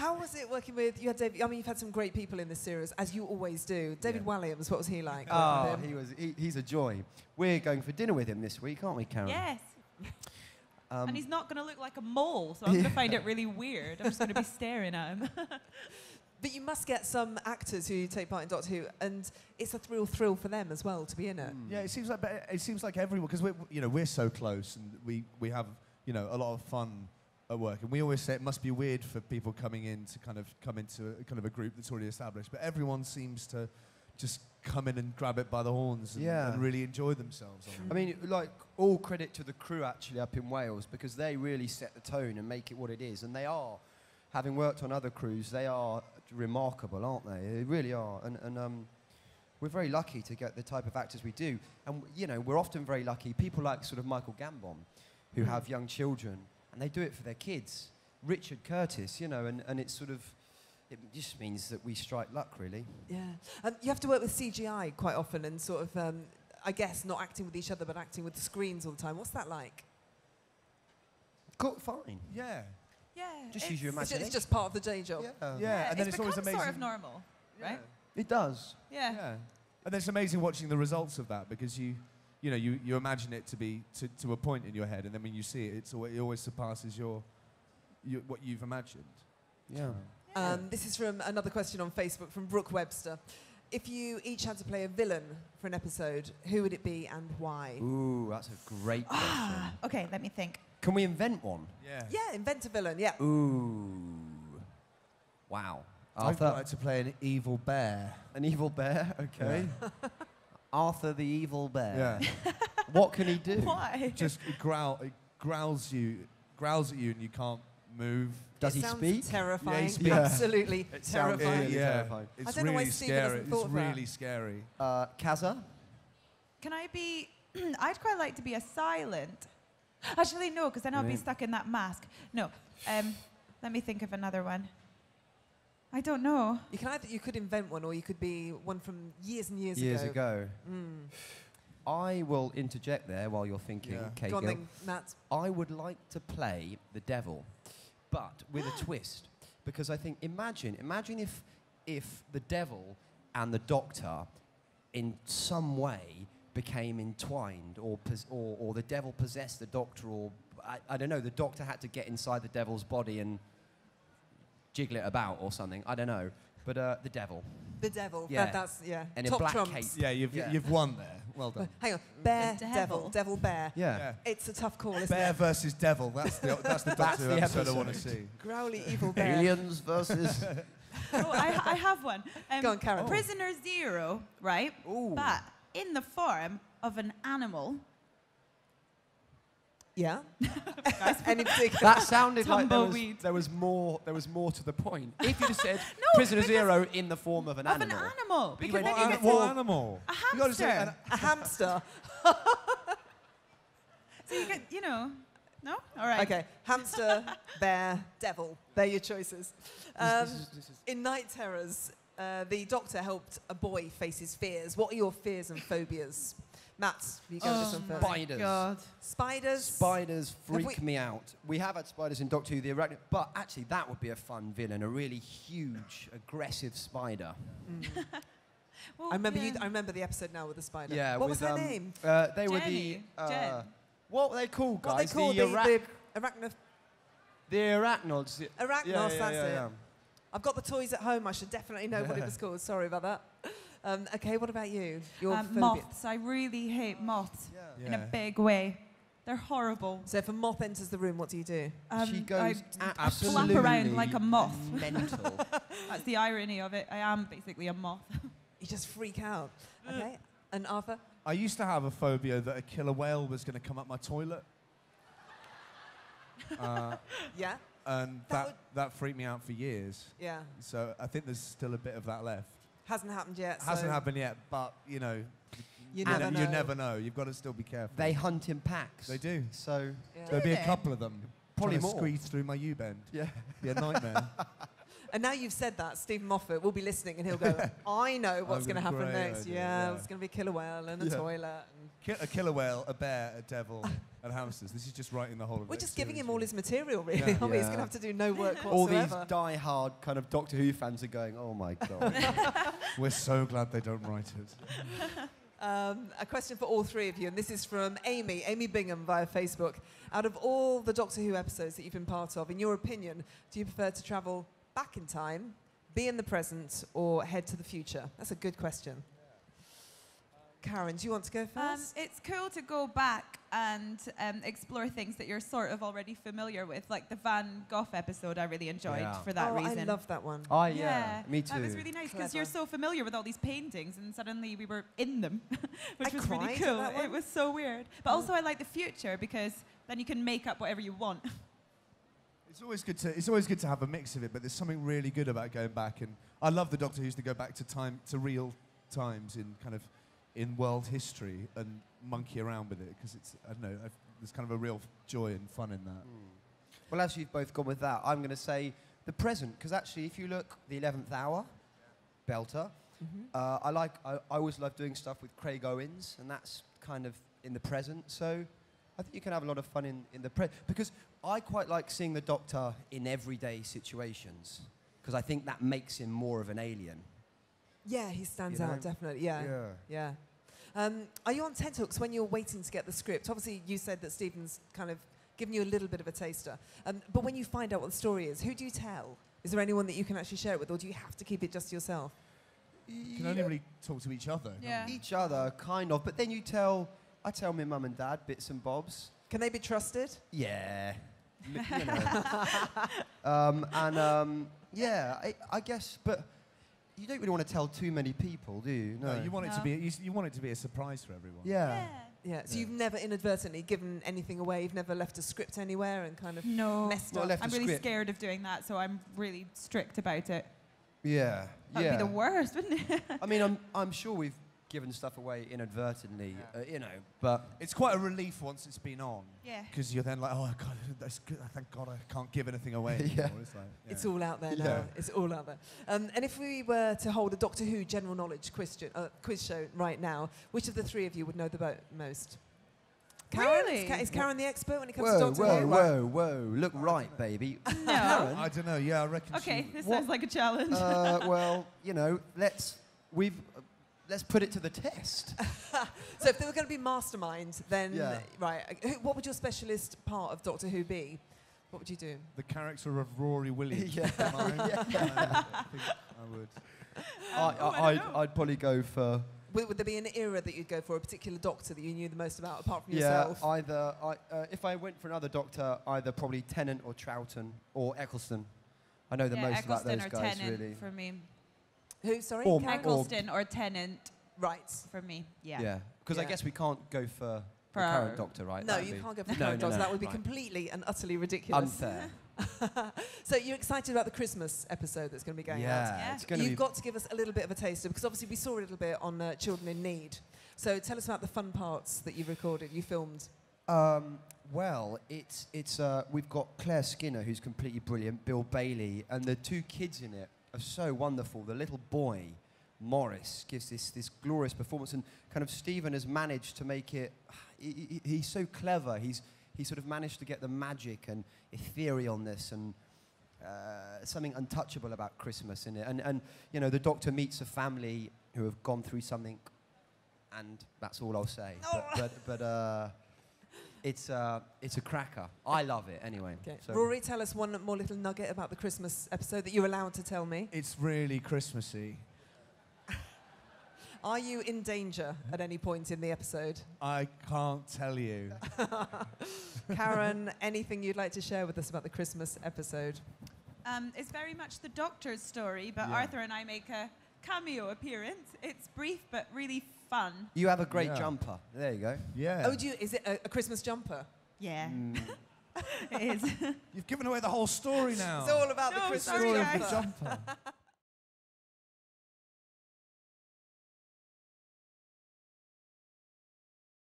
How was it working with, you had David, I mean, you've had some great people in this series, as you always do. David Walliams, what was he like? Oh, he's a joy. We're going for dinner with him this week, aren't we, Karen? Yes. And he's not going to look like a mole, so I'm going to find it really weird. I'm just going to be staring at him. But you must get some actors who take part in Doctor Who, and it's a real thrill for them as well to be in it. Yeah, it seems like everyone, because we're so close, and we have a lot of fun at work, and we always say it must be weird for people coming in to come into a group that's already established, but everyone seems to just come in and grab it by the horns and really enjoy themselves. I mean, like, all credit to the crew actually up in Wales, because they really set the tone and make it what it is, and they are, having worked on other crews, they are remarkable, aren't they? They really are, and we're very lucky to get the type of actors we do, and we're often very lucky. People like sort of Michael Gambon, who have young children, and they do it for their kids. Richard Curtis, and it's sort of, it just means that we strike luck, really. Yeah. You have to work with CGI quite often, and sort of, I guess, not acting with each other, but acting with the screens all the time. What's that like? Cool, fine. Yeah. Yeah. Just use your imagination. It's just part of the day job. Yeah. And then it's always amazing. Sort of normal, right? It does. Yeah. And it's amazing watching the results of that, because you imagine it to be to a point in your head, and then when you see it, it always surpasses what you've imagined. Yeah. This is from another question on Facebook from Brooke Webster. If you each had to play a villain for an episode, who would it be and why? Ooh, that's a great question. Okay, let me think. Can we invent one? Yeah, invent a villain, yeah. Ooh. Wow. Arthur? I'd like to play an evil bear. An evil bear? Okay. Yeah. Arthur the evil bear. Yeah. What can he do? Why? Just growls at you, and you can't move. Does he speak? Terrifying. Yeah, he speaks. Absolutely terrifying. Really terrifying. It's I don't know why really Stephen scary. hasn't thought It's of that. really scary. Kaza? Can I be... I'd quite like to be a silent. Actually, no, because then I'll be stuck in that mask. No. Let me think of another one. I don't know. You could invent one, or you could be one from years and years ago. I will interject there while you're thinking, Kate. Go on then, Matt. I would like to play the devil, but with a twist, because I think imagine if the devil and the Doctor, in some way, became entwined, or the devil possessed the Doctor, or I don't know, the Doctor had to get inside the devil's body and jiggle it about or something. I don't know, but the devil. The devil. Yeah. That's and top in black trumps. cape. Yeah, you've won there. Well done. Hang on. Bear, The devil, devil, bear. Yeah. It's a tough call, isn't Bear it? versus devil. That's the Doctor Who episode I want to see. Growly evil bear. Aliens versus... Oh, I have one. Go on, Karen. Prisoner Zero, right? Ooh. But in the form of an animal. Yeah. Any particular? That sounded like Tumbleweed. there was more to the point. If you just said No, Prisoner because Zero in the form of an Of animal. an animal. But you Because went, then you get What animal? a You gotta say hamster. A hamster. So you get, no? All right. Okay. Hamster, bear, devil. They're your choices. This is In Night Terrors, the Doctor helped a boy face his fears. What are your fears and phobias? Matt, you go with this one first. Spiders. God. Spiders. Spiders freak Have we- me out. We have had spiders in Doctor Who, the arachnid, but actually that would be a fun villain, a really huge, aggressive spider. Well, I remember yeah. I remember the episode now with the spider. Yeah, What with, was her name? They were the... Jenny. Jen. What were they called, guys? What they called the arachnoids. Arachnos, that's it. I've got the toys at home. I should definitely know what it was called. Sorry about that. Okay, what about you? Your phobia? Moths. I really hate moths in a big way. They're horrible. So if a moth enters the room, what do you do? She goes I absolutely flap around like a moth. mental. That's the irony of it. I am basically a moth. You just freak out. Okay. And Arthur? I used to have a phobia that a killer whale was going to come up my toilet. Yeah? And that freaked me out for years. Yeah. So I think there's still a bit of that left. Hasn't happened yet. Hasn't so happened yet, but You you never know. You've got to still be careful. They hunt in packs. They do. So Yeah. There'll be Do a they? couple of them. Probably trying to more. squeeze through my U-bend. yeah. Be a nightmare. And now you've said that, Stephen Moffat will be listening and he'll go, I know what's going to happen great next. idea, Yeah, yeah. it's going to be a killer whale and a toilet. And A killer whale, a bear, a devil, at hamsters. This is just writing the whole of it. We're just giving him all his material, really, Yeah. aren't we? He's going to have to do no work All these whatsoever. die-hard kind of Doctor Who fans are going, oh my God. We're so glad they don't write it. A question for all three of you, and this is from Amy Bingham via Facebook. Out of all the Doctor Who episodes that you've been part of, in your opinion, do you prefer to travel back in time, be in the present, or head to the future? That's a good question. Karen, do you want to go first? It's cool to go back and explore things that you're sort of already familiar with, like the Van Gogh episode I really enjoyed for that reason. I love that one. Oh, yeah. Me too. That was really nice because you're so familiar with all these paintings and suddenly we were in them, which I was really cried cool. at that one. It was so weird. But also I like the future because then you can make up whatever you want. It's always good to have a mix of it, but there's something really good about going back. And I love the Doctor Who's to go back to real times in world history and monkey around with it, because it's, I don't know, there's kind of a real joy and fun in that. Well, as you've both gone with that, I'm going to say the present, because actually, if you look, the 11th Hour, belter. I always love doing stuff with Craig Owens, and that's kind of in the present. So I think you can have a lot of fun in the present, because I quite like seeing the Doctor in everyday situations, because I think that makes him more of an alien. Yeah, he stands You know? out, definitely. Yeah. Are you on tenterhooks when you're waiting to get the script? Obviously, you said that Stephen's kind of given you a little bit of a taster. But when you find out what the story is, who do you tell? Is there anyone that you can actually share it with, or do you have to keep it just to yourself? You can only really talk to each other. Yeah. Each other, kind of. But then I tell my mum and dad bits and bobs. Can they be trusted? Yeah. You know. I guess, but you don't really want to tell too many people, do you? No, you want it to be you want it to be a surprise for everyone. Yeah. Yeah. So you've never inadvertently given anything away? You've never left a script anywhere and kind of messed Not up? left I'm a really script. scared of doing that, so I'm really strict about it. Yeah. That would be the worst, wouldn't it? I mean, I'm sure we've given stuff away inadvertently, you know, but It's quite a relief once it's been on. Yeah. Because you're then like, oh God, that's good. Thank God I can't give anything away anymore. Yeah. It's like, It's all out there now. Yeah. It's all out there. And if we were to hold a Doctor Who general knowledge quiz show right now, which of the three of you would know the most? Karen? Really? Is Karen the expert when it comes to whoa, Doctor Who? whoa, look right, baby. No. Karen? I don't know. Yeah, I reckon. Okay, she, this What? sounds like a challenge. Well, you know, let's put it to the test. So if they were going to be mastermind, then, Yeah. right, what would your specialist part of Doctor Who be? What would you do? the character of Rory Williams. Yeah. Mine. I think I would. I don't know. I'd probably go for Would there be an era that you'd go for, a particular Doctor that you knew the most about, apart from yourself? either if I went for another Doctor, either probably Tennant or Troughton or Eccleston. I know the most about those Eccleston or guys, Tennant really. for me. Who, sorry? Or- Karen? Eccleston or Tennant Right. for me. Yeah. Yeah, because I Yeah. guess we can't go for the For current our- Doctor, right? No, That'd you be can't go for the No, current no, Doctor. no. That would be Right. completely and utterly ridiculous. unfair. So you're excited about the Christmas episode that's going to be going out? Yeah. It's going to You've be. got to give us a little bit of a taster, because obviously we saw a little bit on Children in Need. So tell us about the fun parts that you recorded, you filmed. Well, we've got Claire Skinner, who's completely brilliant, Bill Bailey, and the two kids in it are so wonderful. The little boy, Morris, gives this glorious performance, and kind of Stephen has managed to make it. He's so clever. He sort of managed to get the magic and etherealness and something untouchable about Christmas in it. And you know, the Doctor meets a family who have gone through something, and that's all I'll say. But it's a cracker. I love it anyway. Okay. So- Rory, tell us one more little nugget about the Christmas episode that you're allowed to tell me. It's really Christmassy. Are you in danger at any point in the episode? I can't tell you. Karen, anything you'd like to share with us about the Christmas episode? It's very much the Doctor's story, but Yeah. Arthur and I make a cameo appearance. It's brief but really fun. You have a great Yeah. jumper. There you go. Yeah. Oh, is it a Christmas jumper? Yeah, Mm. it is. You've given away the whole story now. It's all about the No, Christmas sorry, jumper. guys. Jumper.